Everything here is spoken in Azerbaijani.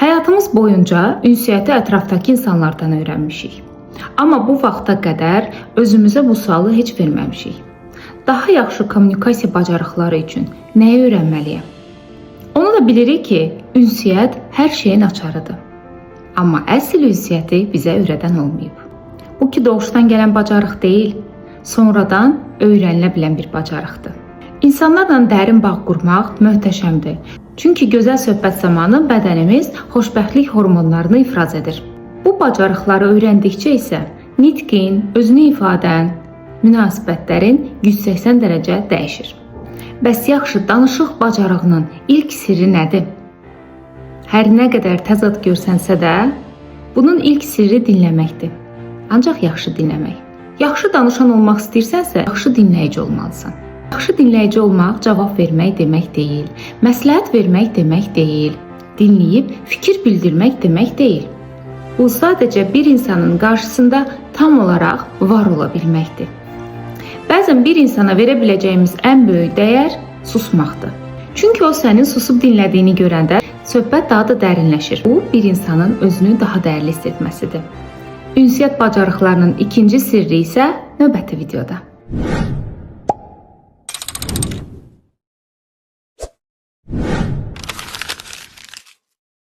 Həyatımız boyunca ünsiyyəti ətrafdakı insanlardan öyrənmişik. Amma bu vaxta qədər özümüzə bu sualı heç verməmişik. Daha yaxşı kommunikasiya bacarıqları üçün nəyi öyrənməliyəm? Onu da bilirik ki, ünsiyyət hər şeyin açarıdır. Amma əsl ünsiyyəti bizə öyrədən olmayıb. Bu ki, doğuşdan gələn bacarıq deyil, sonradan öyrənilə bilən bir bacarıqdır. İnsanlarla dərin bağ qurmaq möhtəşəmdir. Çünki gözəl söhbət zamanı bədənimiz xoşbəxtlik hormonlarını ifraz edir. Bu bacarıqları öyrəndikcə isə nitqin, özünü ifadən, münasibətlərin 180 dərəcə dəyişir. Bəs yaxşı danışıq bacarığının ilk sirri nədir? Hər nə qədər təzad görsənsə də, bunun ilk sirri dinləməkdir. Ancaq yaxşı dinləmək. Yaxşı danışan olmaq istəyirsənsə, yaxşı dinləyici olmalısan. Yaxşı dinləyici olmaq cavab vermək demək deyil, məsləhət vermək demək deyil, dinləyib fikir bildirmək demək deyil. Bu sadəcə bir insanın qarşısında tam olaraq var ola bilməkdir. Bəzən bir insana verə biləcəyimiz ən böyük dəyər susmaqdır. Çünki o sənin susub dinlədiyini görəndə söhbət daha da dərinləşir. Bu, bir insanın özünü daha dəyərli hiss etməsidir. Ünsiyyət bacarıqlarının ikinci sirri isə növbəti videoda.